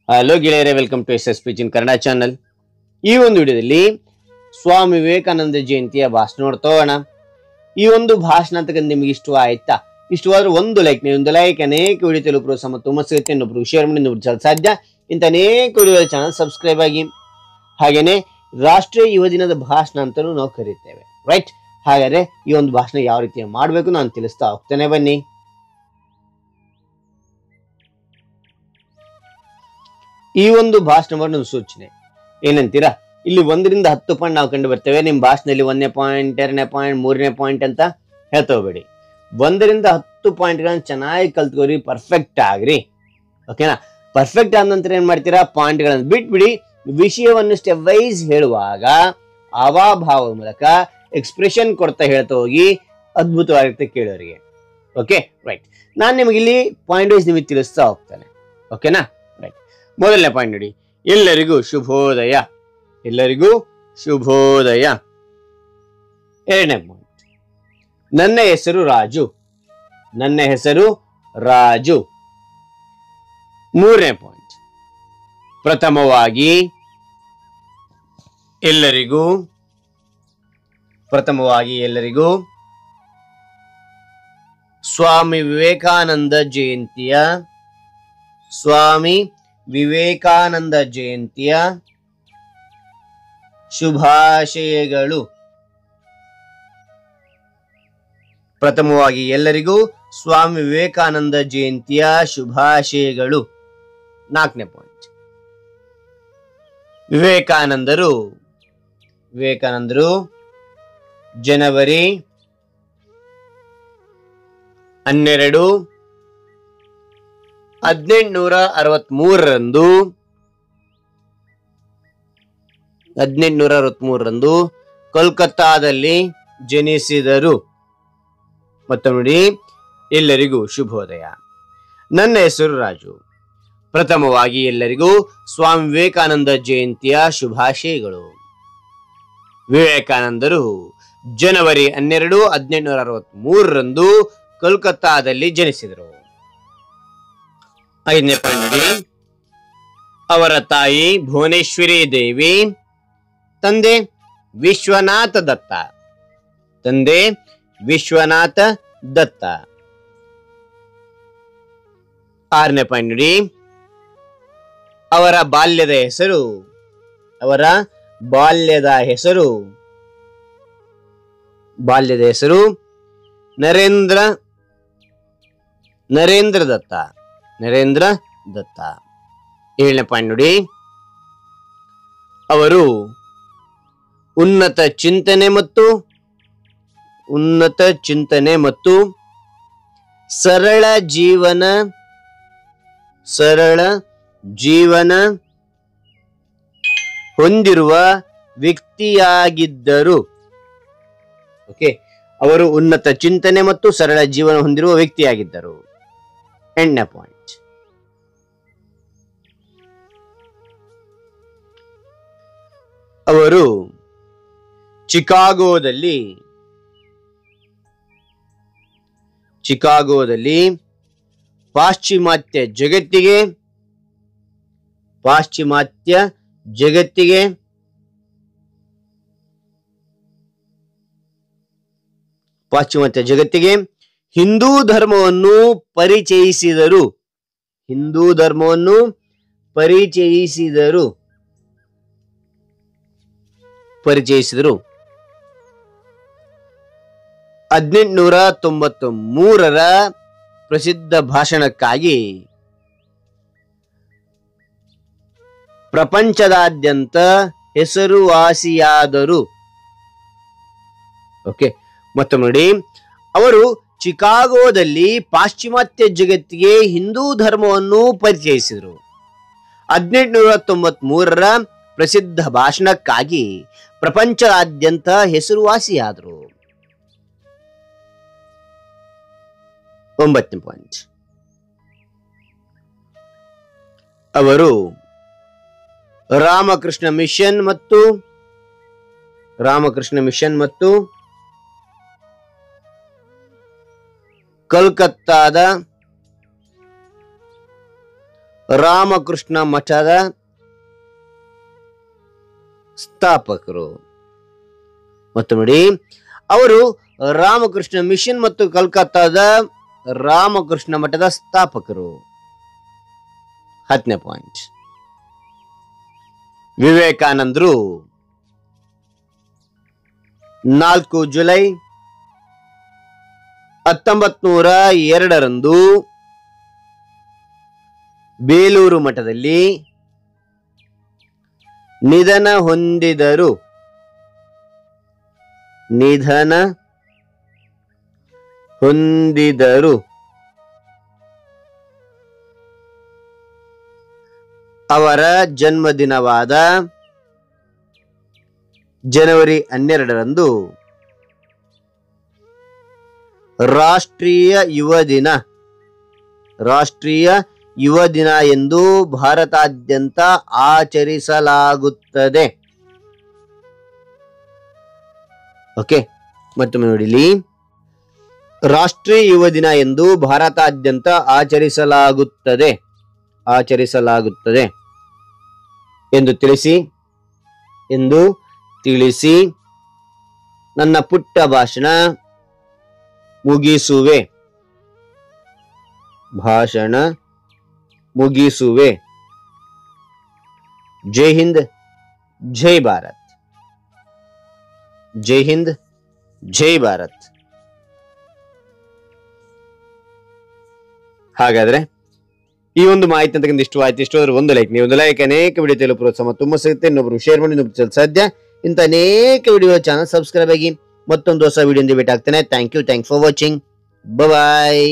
Hello ಗೆಳೆಯರೇ, welcome to S speech in Kannada channel. ಈ ಒಂದು ವಿಡಿಯೋದಲ್ಲಿ ಸ್ವಾಮಿ ವಿವೇಕಾನಂದ ಜಯಂತಿಯ ಭಾಷಣ ನೋಡ್ತಾ ಹೋಗೋಣ. ಈ ಒಂದು ಭಾಷಣ ಅಂತ ನಿಮ್ಗೆ ಇಷ್ಟವಾಯ್ತಾ? ಇಷ್ಟವಾದ್ರೆ ಒಂದು ಲೈಕ್, ನೀವೊಂದು ಲೈಕ್ ಅನೇಕ ವಿಡಿಯೋ ತೆಲುಗು ಪ್ರೋತ್ಸಾಹ ಮತ್ತು ಹುಮ್ಮಸ್ ಸಿಗುತ್ತೆ. ಇನ್ನೊಬ್ರು ಶೇರ್ ಮಾಡಿ, ಇನ್ನೊಬ್ರು ಸಾಧ್ಯ ಇಂಥ ಅನೇಕ ವಿಡಿಯೋ ಚಾನಲ್ ಸಬ್ಸ್ಕ್ರೈಬ್ ಆಗಿ. ಹಾಗೇನೆ ರಾಷ್ಟ್ರೀಯ ಯುವ ದಿನದ ಭಾಷಣ ಅಂತಲೂ ನಾವು ಕರೀತೇವೆ, ರೈಟ್? ಹಾಗಾದ್ರೆ ಈ ಒಂದು ಭಾಷಣ ಯಾವ ರೀತಿ ಮಾಡಬೇಕು ನಾನು ತಿಳಿಸ್ತಾ ಹೋಗ್ತೇನೆ, ಬನ್ನಿ. ಈ ಒಂದು ಭಾಷಣ ಒಂದು ಸೂಚನೆ ಏನಂತೀರಾ? ಇಲ್ಲಿ 1 ರಿಂದ 10 ಪಾಯಿಂಟ್ ನಾವು ಕಂಡು ಬರ್ತೇವೆ. ನಿಮ್ ಭಾಷಣದಲ್ಲಿ 1ನೇ ಪಾಯಿಂಟ್, 2ನೇ ಪಾಯಿಂಟ್, 3ನೇ ಪಾಯಿಂಟ್ ಅಂತ ಹೇಳ್ತಾ ಹೋಗ್ಬೇಡಿ. 1 ರಿಂದ 10 ಪಾಯಿಂಟ್ಗಳನ್ನ ಚೆನ್ನಾಗಿ ಕಲ್ತ್ಕೋರಿ, ಪರ್ಫೆಕ್ಟ್ ಆಗ್ರಿ. ಓಕೆನಾ? ಪರ್ಫೆಕ್ಟ್ ಆದ ನಂತರ ಏನ್ ಮಾಡ್ತೀರಾ? ಪಾಯಿಂಟ್ಗಳನ್ನ ಬಿಟ್ಬಿಡಿ. ವಿಷಯವನ್ನು ಸ್ಟೆಪ್ ವೈಸ್ ಹೇಳುವಾಗ ಅವಾಭಾವ ಮೂಲಕ ಎಕ್ಸ್ಪ್ರೆಷನ್ ಕೊಡ್ತಾ ಹೇಳ್ತಾ ಹೋಗಿ, ಅದ್ಭುತವಾಗಿರುತ್ತೆ ಕೇಳೋರಿಗೆ. Okay, right. ನಾನು ನಿಮಗೆ ಇಲ್ಲಿ ಪಾಯಿಂಟ್ ವೈಸ್ ನಿಮಗೆ ತಿಳಿಸ್ತಾ ಹೋಗ್ತಾನೆ. ಓಕೆನಾ? ರೈಟ್. ಮೊದಲನೇ ಪಾಯಿಂಟ್ ನೋಡಿ, ಎಲ್ಲರಿಗೂ ಶುಭೋದಯ. ಎಲ್ಲರಿಗೂ ಶುಭೋದಯ. 2ನೇ ಪಾಯಿಂಟ್, ನನ್ನ ಹೆಸರು ರಾಜು. ನನ್ನ ಹೆಸರು ರಾಜು. 3ನೇ ಪಾಯಿಂಟ್, ಪ್ರಥಮವಾಗಿ ಎಲ್ಲರಿಗೂ ಸ್ವಾಮಿ ವಿವೇಕಾನಂದ ಜಯಂತಿಯ ಶುಭಾಶಯಗಳು. ಪ್ರಥಮವಾಗಿ ಎಲ್ಲರಿಗೂ ಸ್ವಾಮಿ ವಿವೇಕಾನಂದ ಜಯಂತಿಯ ಶುಭಾಶಯಗಳು. 4ನೇ ಪಾಯಿಂಟ್, ವಿವೇಕಾನಂದರು ಜನವರಿ 12, 1863ರಂದು ಕೋಲ್ಕತ್ತಾದಲ್ಲಿ ಜನಿಸಿದರು. ಮತ್ತು ನೋಡಿ, ಎಲ್ಲರಿಗೂ ಶುಭೋದಯ. ನನ್ನ ಹೆಸರು ರಾಜು. ಪ್ರಥಮವಾಗಿ ಎಲ್ಲರಿಗೂ ಸ್ವಾಮಿ ವಿವೇಕಾನಂದ ಜಯಂತಿಯ ಶುಭಾಶಯಗಳು. ವಿವೇಕಾನಂದರು ಜನವರಿ 12, 1863ರಂದು ಕೋಲ್ಕತ್ತಾದಲ್ಲಿ ಜನಿಸಿದರು. 5ನೇ ಪಾಯಿಂಟ್, ಅವರ ತಾಯಿ ಭುವನೇಶ್ವರಿ ದೇವಿ, ತಂದೆ ವಿಶ್ವನಾಥ ದತ್ತ. 6ನೇ ಪಾಯಿಂಟ್ ನೋಡಿ, ಅವರ ಬಾಲ್ಯದ ಹೆಸರು ನರೇಂದ್ರ ದತ್ತ. 7ನೇ ಪಾಯಿಂಟ್ ನೋಡಿ, ಅವರು ಉನ್ನತ ಚಿಂತನೆ ಮತ್ತು ಸರಳ ಜೀವನ ಹೊಂದಿರುವ ವ್ಯಕ್ತಿಯಾಗಿದ್ದರು. ಓಕೆ, ಅವರು ಉನ್ನತ ಚಿಂತನೆ ಮತ್ತು ಸರಳ ಜೀವನ ಹೊಂದಿರುವ ವ್ಯಕ್ತಿಯಾಗಿದ್ದರು. 8ನೇ ಪಾಯಿಂಟ್, ಅವರು ಚಿಕಾಗೋದಲ್ಲಿ ಪಾಶ್ಚಿಮಾತ್ಯ ಜಗತ್ತಿಗೆ ಹಿಂದೂ ಧರ್ಮವನ್ನು ಪರಿಚಯಿಸಿದರು. ಪರಿಚಯಿಸಿದರು. 1893ರ ಪ್ರಸಿದ್ಧ ಭಾಷಣಕ್ಕಾಗಿ ಪ್ರಪಂಚದಾದ್ಯಂತ ಹೆಸರುವಾಸಿಯಾದರು. ಓಕೆ, ಮತ್ತೊಮ್ಮೆ ನೋಡಿ, ಅವರು ಚಿಕಾಗೋದಲ್ಲಿ ಪಾಶ್ಚಿಮಾತ್ಯ ಜಗತ್ತಿಗೆ ಹಿಂದೂ ಧರ್ಮವನ್ನು ಪರಿಚಯಿಸಿದರು. 1893ರ ಪ್ರಸಿದ್ಧ ಭಾಷಣಕ್ಕಾಗಿ ಪ್ರಪಂಚದಾದ್ಯಂತ ಹೆಸರುವಾಸಿಯಾದರು. 9ನೇ ಪಾಯಿಂಟ್, ಅವರು ರಾಮಕೃಷ್ಣ ಮಿಷನ್ ಮತ್ತು ಕೋಲ್ಕತ್ತಾದ ರಾಮಕೃಷ್ಣ ಮಠದ ಸ್ಥಾಪಕರು. ಮತ್ತು ನೋಡಿ, ಅವರು ರಾಮಕೃಷ್ಣ ಮಿಷನ್ ಮತ್ತು ಕಲ್ಕತ್ತಾದ ರಾಮಕೃಷ್ಣ ಮಠದ ಸ್ಥಾಪಕರು. 10ನೇ ಪಾಯಿಂಟ್. ವಿವೇಕಾನಂದರು 4 ಜುಲೈ 1902 ಬೇಲೂರು ಮಠದಲ್ಲಿ ನಿಧನ ಹೊಂದಿದರು. ಅವರ ಜನ್ಮದಿನವಾದ ಜನವರಿ 12 ರಾಷ್ಟ್ರೀಯ ಯುವ ದಿನ ಎಂದು ಭಾರತಾದ್ಯಂತ ಆಚರಿಸಲಾಗುತ್ತದೆ. ಓಕೆ, ಮತ್ತೊಮ್ಮೆ ನೋಡಿಲಿ. ರಾಷ್ಟ್ರೀಯ ಯುವ ದಿನ ಎಂದು ಭಾರತಾದ್ಯಂತ ಆಚರಿಸಲಾಗುತ್ತದೆ ಎಂದು ತಿಳಿಸಿ ನನ್ನ ಪುಟ್ಟ ಭಾಷಣ ಮುಗಿಸುವೆ. ಜೈ ಹಿಂದ್, ಜೈ ಭಾರತ್. ಜೈ ಹಿಂದ್, ಜೈ ಭಾರತ್. ಹಾಗಾದ್ರೆ ಈ ಒಂದು ಮಾಹಿತಿ ಅಂತಕ್ಕಂಥ ಇಷ್ಟ ಆದ್ರೆ ಒಂದು ಲೈಕ್, ನೀವು ಒಂದು ಲೈಕ್ ಅನೇಕ ವಿಡಿಯೋ ತೆಲು ಪ್ರೋತ್ಸಾಹ ತುಂಬಾ ಸಿಗುತ್ತೆ. ಇನ್ನೊಬ್ರು ಶೇರ್ ಮಾಡಿ, ಇನ್ನೊಬ್ರು ಸಾಧ್ಯ. ಇಂಥ ಅನೇಕ ವಿಡಿಯೋ ಚಾನಲ್ ಸಬ್ಸ್ಕ್ರೈಬ್ ಆಗಿ ಮತ್ತೊಂದು ಹೊಸ ವಿಡಿಯೋ ಭೇಟಿ ಆಗ್ತೇನೆ. Thank you for watching. Bye.